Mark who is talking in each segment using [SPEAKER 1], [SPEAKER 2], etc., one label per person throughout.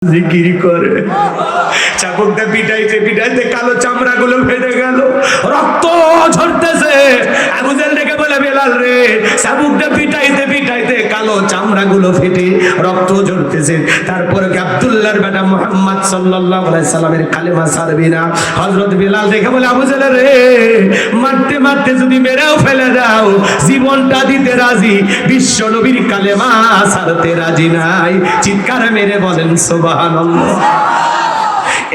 [SPEAKER 1] জিকির করে চাবুকটা পিটাইতে পিটাইতে কালো চামড়া গুলো ফেটে গেল, রক্ত ঝরতেছে। আবু জেহেল ডেকে বলে, বেলাল রে, চাবুকটা পিটাইতে পিটাইতে কালো চামড়া গুলো ফেটে রক্ত ঝরতেছে, তারপরে কি আব্দুল্লাহর বেটা মুহাম্মদ সাল্লাল্লাহু আলাইহি সাল্লামের কালেমা ছাড়বি না? হযরত বেলাল ডেকে বলে, আবু জেহেল রে, মারতে মারতে যদি মেরেও ফেলে দাও, জীবনটা দিতে রাজি, বিশ্ব নবীর কালেমা ছাড়তে রাজি নাই। চিৎকার মেরে বলেন সুবহানাল্লাহ।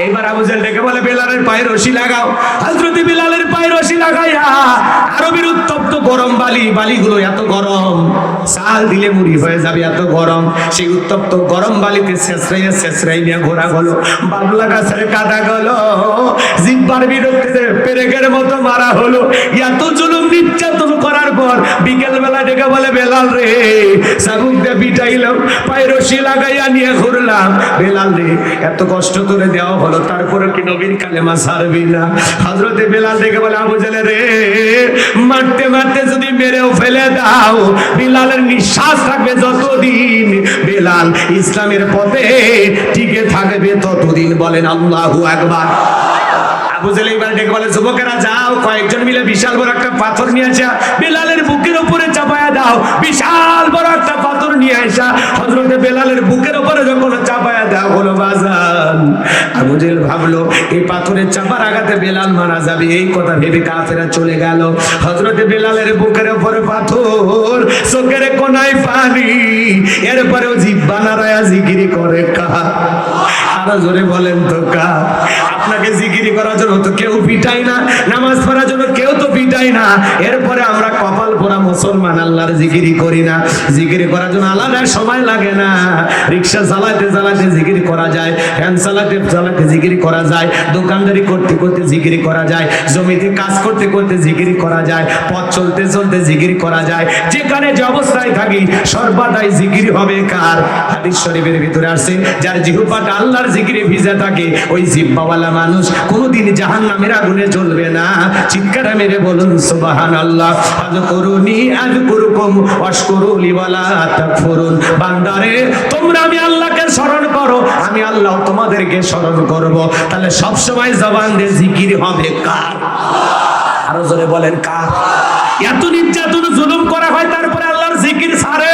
[SPEAKER 1] এইবার আবু জেহেল ডেকে বলে, বেলালের পায়ে রশি লাগাও। হযরত বেলালের পায়ে রশি লাগাইয়া আরবের উত্তপ্ত গরম বালিগুলো এত গরম, চাল দিলে মুড়ি হয়ে যাবে এত গরম, সেই উত্তপ্ত গরম বালিতে ছেঁচড়াই নিয়ে ঘোরা গেল, বাবলা গাছের কাটা গেল, জিহ্বার বিরুদ্ধে পেরেকের মতো মারা হলো। এত জুলুম নির্যাতন করার পর বিকেল বেলা ডেকে বলে, বেলাল রে, চাবুক দিয়ে পিটাইলাম, পায়ে রশি লাগাইয়া নিয়ে ঘুরলাম, বেলাল রে, এত কষ্ট করে দেওয়া হলো, তারপরে কি নবীর কালেমা ছাড়বি না? হযরতে বেলাল ডেকে বলে, আবু জেহেল রে, মারতে মারতে যদি মেরেও ফেলে দাও, বেলালের নিঃশ্বাস থাকবে যতদিন, বেলাল ইসলামের পথে টিকে থাকবে ততদিন। বলেন আল্লাহু আকবার। আবু জেহেল এবার ডেকে বলে, যুবকেরা যাও, কয়েকজন মিলে বিশাল বড় একটা পাথর নিয়ে আসা, বেলালের বুকের উপরে চাপায়া দাও। বিশাল বড় একটা পাথর নিয়ে আসা হযরতে বেলালের বুকের উপরে যখন চাপায়া দাও হলো, বাজান আবু জেহেল ভাবলো এই পাথরের চাপার আঘাতে বেলাল মারা যাবে, এই কথা ভেবে কাফেররা চলে গেল। হযরতে বেলালের বুকের উপরে পাথর, চোখের কোনায় পানি, এরপরেও জিহ্বা নাড়ায়া জিকির করে কা। আরো জোরে বলেন তো কা। আপনাকে জিকির করার জন্য তো কেউ পিটাই না, নামাজ পড়ার জন্য কেউ তো পিটাই না, এরপরে আমরা কপাল পোড়া মুসলমান আল্লাহর জিকির করি না। জিকির করার জন্য আলাদা সময় লাগে না, রিকশা চালাতে চালাতে জিকির করা যায়, ফ্যান চালাতে চালাতে জিকির করা যায়, দোকানদারি করতে করতে জিকির করা যায়, জমিতে কাজ করতে করতে জিকির করা যায়, পথ চলতে চলতে জিকির করা যায়, যেখানে যে অবস্থায় থাকি সর্বদাই জিকির হবে কার? হাদিস শরীফের ভিতরে আছে, যার জিহ্বাটা আল্লাহর জিকিরে ভিজে থাকে, ওই জিহ্বাওয়ালা মানুষ কোনদিন জাহান্নামের আগুনে জ্বলবে না। চিৎকার মেরে বলুন সুবহানাল্লাহ। আযকুরুনি আযকুরুকুম ওয়াশকুরুলি ওয়ালা তাকফুরুন। বান্দারে, তোমরা আমি আল্লাহকে স্মরণ করো, আমি আল্লাহ তোমাদেরকে স্মরণ করব। তাহলে সব সময় জবান দিয়ে জিকির হবে কার? আরো জোরে বলেন কার? এত নির্যাতন জুলুম করা হয়, তারপরে আল্লাহর জিকির ছাড়ে।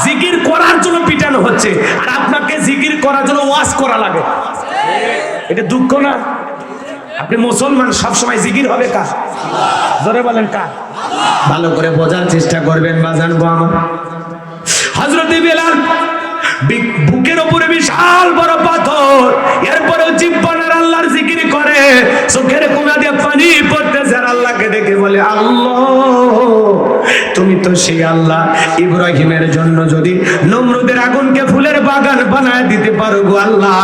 [SPEAKER 1] জিকির করার জন্য পিটানো হচ্ছে, আর আপনাকে জিকির করার জন্য ওয়াজ করা লাগে। এটা দুঃখ না? আপনি মুসলমান, সবসময় জিকির হবে কার? জোরে বলেন কার? ভালো করে বোঝার চেষ্টা করবেন বাজান গো আমার। হযরত বেলাল বুকের উপরে বিশাল বড় পাথর, এরপরেও জিহ্বার আল্লাহর জিকির করে, চোখের কোনা দিয়ে পানি পড়তেছে, আর আল্লাহকে ডেকে বলে, আল্লাহ তুমি তো সেই আল্লাহ, ইব্রাহিমের জন্য যদি নমরুদের আগুনকে ফুলের বাগান বানায় দিতে পারো গো আল্লাহ,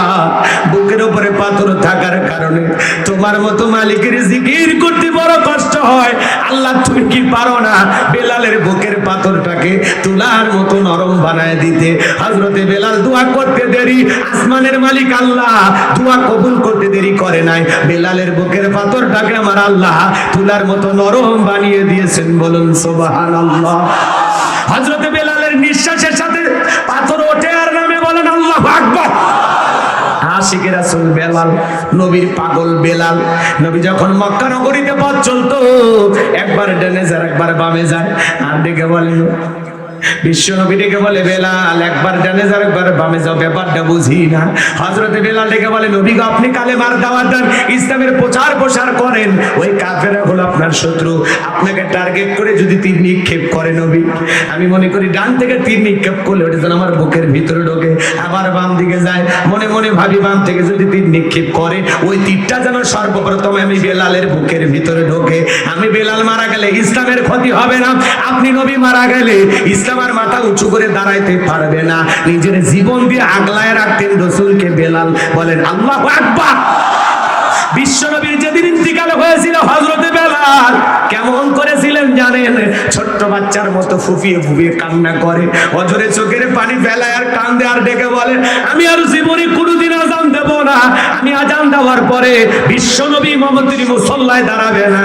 [SPEAKER 1] বুকের উপরে পাথর থাকার কারণে তোমার মতো মালিকের জিকির করতে বড় কষ্ট হয়, আল্লাহ তুমি কি পারো না বেলালের বুকের পাথরটাকে তুলার মতো নরম বানায় দিতে? হযরতে বেলাল দোয়া করতে দেরি, আসমানের মালিক আল্লাহ দোয়া কবুল করতে দেরি করে নাই, বেলালের বুকের পাথরটাকে আমার আল্লাহ তুলার মতো নরম বানিয়ে দিয়েছেন। বলুন সুবহানাল্লাহ। হযরতে বেলালের নিঃশ্বাসের সাথে পাথর ওঠে, আর নামে বলেন আল্লাহু আকবার। আশিকে রাসূল বেলাল, নবীর পাগল বেলাল। নবী যখন মক্কা নগরীতে পথ চলতো, একবার ডানে যায় একবার বামে যায়, আর ডেকে বলেন, বিশ্ব নবী ডেকে বলে, বেলাল একবার ডানে যাও একবার বামে যাও, ব্যাপারটা বুঝি না। হযরতে বেলাল ডেকে বলে, নবী গো, আপনি কালেমার দাওয়াত দেন, ইসলামের প্রচার প্রসার করেন, ওই কাফেররা হলো আপনার শত্রু, আপনাকে টার্গেট করে যদি তীর নিক্ষেপ করে, নবী আমি মনে করি ডান থেকে তীর নিক্ষেপ করলে ওটা যেন আমার বুকের ভিতরে ঢোকে, আবার বাম দিকে যায়, মনে মনে ভাবি বাম থেকে যদি তীর নিক্ষেপ করে, ওই তীরটা যেন সর্বপ্রথম আমি বেলালের বুকের ভিতরে ঢোকে। আমি বেলাল মারা গেলে ইসলামের ক্ষতি হবে না, আপনি নবী মারা গেলে ইসলাম আর মাথা উঁচু করে দাঁড়াইতে পারবে না। নিজের জীবন দিয়ে আগলায় রাখতেন রাসূলকে বেলাল। বলেন আল্লাহু আকবার। বিশ্বনবীর যেদিন ইন্তিকাল হয়েছিল, হযরতে বেলাল কেমন করেছিলেন জানেন? ছোট্ট বাচ্চার মতো ফুপিয়ে ফুপিয়ে কান্না করে, অজরে চোখের পানি ফেলায় আর কান্দে, আর ডেকে বলে, আমি আর জীবনে কোনোদিন আযান দেব না, আমি আযান দেওয়ার পরে বিশ্বনবী মুহাম্মদের মুসল্লায় দাঁড়াবে না,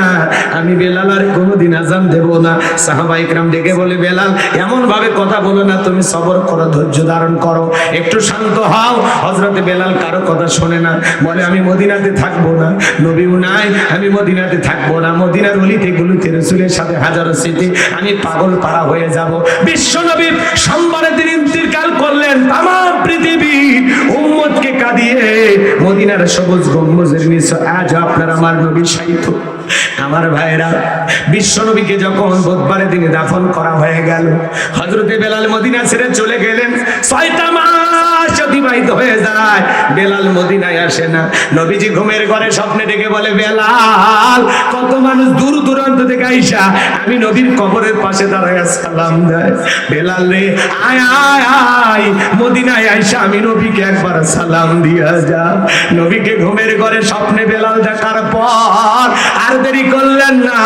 [SPEAKER 1] আমি বেলাল আর কোনোদিন আজান দেব না। সাহাবায়ে কেরাম ডেকে বলে, বেলাল এমন ভাবে কথা বলো না, তুমি সবর করো, ধৈর্য ধারণ করো, একটু শান্ত হও। হযরতে বেলাল কারো কথা শোনে না, বলে আমি মদিনাতে থাকবো না, নবীও নাই, আমি মদিনাতে থাকবো না, মদিনার অলিতে গলিতে রাসূলের সাথে হাজারো স্মৃতি, আমি পাগল পাড়া হয়ে যাব। বিশ্বনবী সোমবারে দিন ইন্তিকাল করলেন, তামাম পৃথিবী উম্মতকে কাঁদিয়ে মদিনার সবুজ গম্বুজের নিচে আজ আপনার আমার নবী শায়িত। আমার ভাইরা, বিশ্বনবীকে যখন বুধবারের দিনে দাফন করা হয়ে গেল, হযরতে বেলাল মদিনা ছেড়ে চলে গেলেন। 6টা মাস অতিবাহিত হয়ে যায়, বেলাল মদিনায় আসে না। নবীজি ঘুমের ঘরে স্বপ্নে ডেকে বলে, বেলাল, কত মানুষ দূর দূরান্ত থেকে আইসা আমি নবীর কবরের পাশে দাঁড়ায় সালাম দেয়, বেলাল রে আয় আয় আয়, মদিনায় আইসা আমি নবীকে একবার সালাম দিয়া যা। নবীকে ঘুমের ঘরে স্বপ্নে বেলাল দেখার পর আর দেরি করলেন না,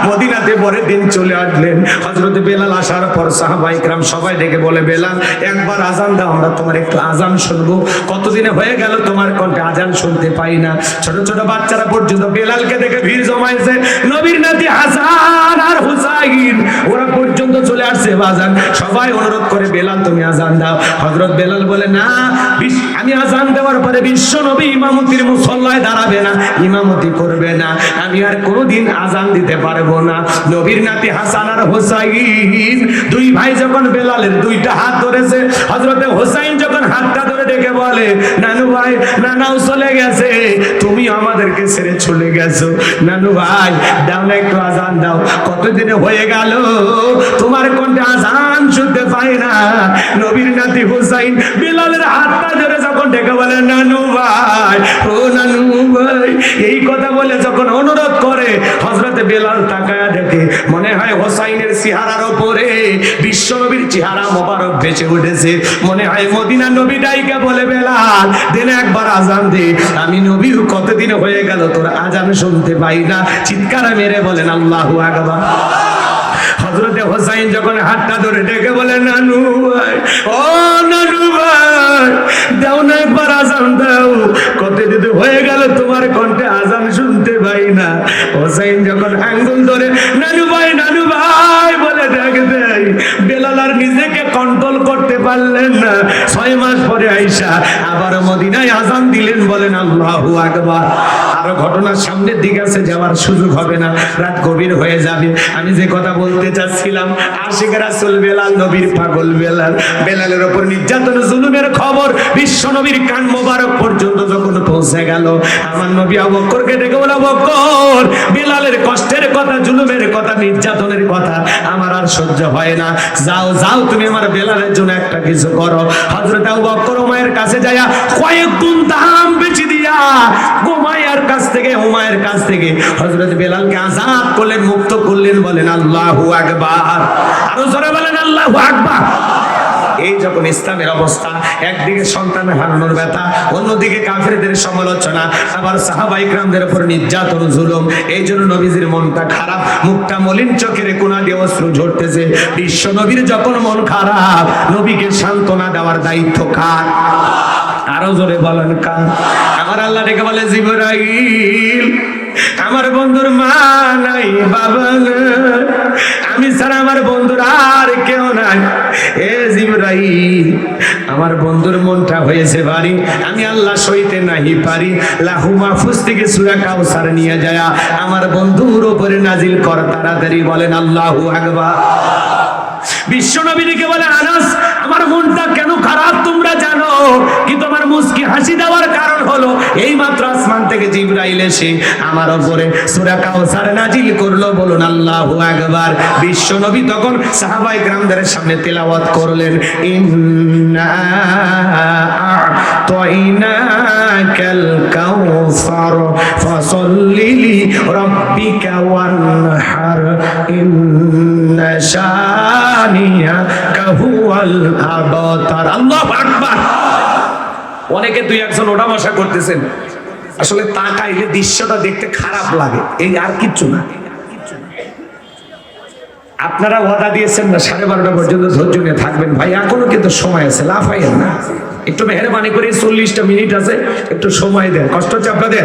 [SPEAKER 1] মদিনাতে পরের দিন চলে আসলেন। হযরতে বেলাল আসার পর সাহাবায়ে কেরাম সবাই ডেকে বলে, বেলাল একবার আজান দাও, আমরা তোমার একটু আজান শুনবো, কতদিনে হয়ে গেল তোমার কণ্ঠে আজান শুনতে পাই না। ছোট ছোট বাচ্চারা পর্যন্ত বেলালকে দেখে ভিড় জমাইছে। নবীর নাতি হাসান আর হুসাইন ওরা পর্যন্ত চলে আসছে বাজান। সবাই অনুরোধ করে, বেলাল তুমি আজান দাও। হযরত বেলাল বলে, না, আমি আজান দেওয়ার পরে বিশ্ব নবী ইমামতির মুসল্লায় দাঁড়াবে না, ইমামতি করবে না, আমি আর কোনোদিন আজান দিতে পারবো না। নবীর নাতি হাসান আর হুসাইন দুই ভাই যখন বেলালের দুইটা হাত ধরেছে, হযরতে হুসাইন যখন হাতটা ধরে ডেকে বলে, নানু ভাই, নানাও চলে গেছে, তুমি আমাদেরকে ছেড়ে চলে গেছো, নানু ভাই দাও না একটু আজান দাও, কতদিনে হয়ে গেল তোমার কণ্ঠে আজান শুনতে পাই না। নবীর নাতি হুসাইন বেলালের হাতটা ধরে যখন ডেকে বলে, নানু ভাই, ও নানু ভাই, এই কথা বলে যখন অনুরোধ করে, হযরতে বেলাল তাকায়া দেখে মনে হয় হোসাইনের চেহারার উপরে বিশ্বনবীর চেহারা মোবারক ভেসে উঠেছে। মনে হয় মদিনা নবী ডাইকা বলে, বেলাল দিনে একবার আজান দে, আমি নবীও কতদিন হয়ে গেল তোর আজান শুনতে পাই না। চিৎকার মেরে বলেন আল্লাহু আকবার। হযরতে হোসাইন যখন হাতটা ধরে ডেকে বলে, নানু ভাই, ও নানু ভাই, দাও না একবার আজান দাও, কতদিন হয়ে গেল তোমার কণ্ঠে আজান শুনতে পাই না। হোসাইন যখন আঙ্গুল ধরে নানু ভাই বলে ডাকে দেয়, বেলাল আর নিজেকে কন্ট্রোল করতে পারলেন না। 6 মাস পরে আইসা আবার মদিনায় আজান দিলেন, বলেন আল্লাহু আকবার। আরো ঘটনা সামনের দিকে আছে, যাওয়ার সুযোগ হবে না, রাত গভীর হয়ে যাবে। আমি যে কথা বলতে চাচ্ছিলাম, আশিক রাসূল বেলাল, নবীর পাগল বেলাল, বেলালের উপর নির্যাতন জুলুমের খবর বিশ্ব নবীর কান মোবারক পর্যন্ত যখন পৌঁছে গেল, আমার নবী আবু বকরকে ডেকে বলে, আবু বকর, বেলালের কষ্টের কথা, জুলুমের কথা, নির্যাতনের কথা আমার আর সহ্য হয় না, যাও যাও তুমি আমার বেলালের জন্য একটা কিছু করো। হযরত আবু বকর উমাইয়ের কাছে যায়া কয়েক গুণ দাম বেশি দিয়া উমাইয়ার কাছ থেকে হযরত বেলালকে আযাদ করলেন, মুক্ত করলেন। বলেন আল্লাহু আকবার, আরো জোরে বলেন আল্লাহু আকবার। এই যখন ইসলামের অবস্থা, একদিকে সন্তান হারানোর ব্যথা, অন্যদিকে কাফেরদের সমালোচনা, আবার সাহাবায়ে কেরামদের উপর নির্যাতন জুলুম, এই জন্য নবীজির মনটা খারাপ, মুখটা মলিন, চোখের কোণা দিয়ে অশ্রু ঝরতেছে। বিশ্ব নবীর যখন মন খারাপ, নবীকে সান্ত্বনা দেওয়ার দায়িত্ব কার? আরো জোরে বলেন কার? আমার আল্লাহ ডেকে বলে, জিবরাইল, আমার বন্ধুর মা নাই, বাবা নাই, আমি ছাড়া আমার বন্ধুর আর কেউ নাই। এ জিবরাইল, আমার বন্ধুর মনটা হয়েছে ভারী, আমি আল্লাহ সইতে নাহি পারি, লাহু মাহফুজ থেকে সূরা কাউসার নিয়ে যায় আমার বন্ধুর উপরে নাজিল কর তাড়াতাড়ি। বলেন আল্লাহু আকবার। বিশ্ব নবীকে বলে, আনাস, আমার মনটা কেন খারাপ তোমরা জানো, কিন্তু আমার মুস্কি হাসি দেওয়ার কারণ হলো এই মাত্র আসমান থেকে জিবরাইল এসে আমার উপরে সূরা কাউসার নাজিল করলো। বলুন আল্লাহু আকবার। বিশ্ব নবী তখন সাহাবায়ে কেরামদের সামনে তেলাওয়াত করলেন, ইন্না আ'তাইনাকাল কাউসার ফাসাল্লি লিরাব্বিকা ওয়ানহার ইন্না শানিয়াকা হুয়াল আবতার। আল্লাহু আকবার। অনেকে দুই একজন ওঠা বসা করতেছেন, আসলে তাকাইলে দৃশ্যটা দেখতে খারাপ লাগে, এই আর কিচ্ছু না। আপনারা ওয়াদা দিয়েছেন না 12:30 পর্যন্ত ধৈর্য নিয়ে থাকবেন, ভাই এখনো কিন্তু সময় আছে, লাফাইয়েন না। একটু মেহরবানি করে 40টা মিনিট আছে, একটু সময় দেন। কষ্ট হচ্ছে আপনাদের?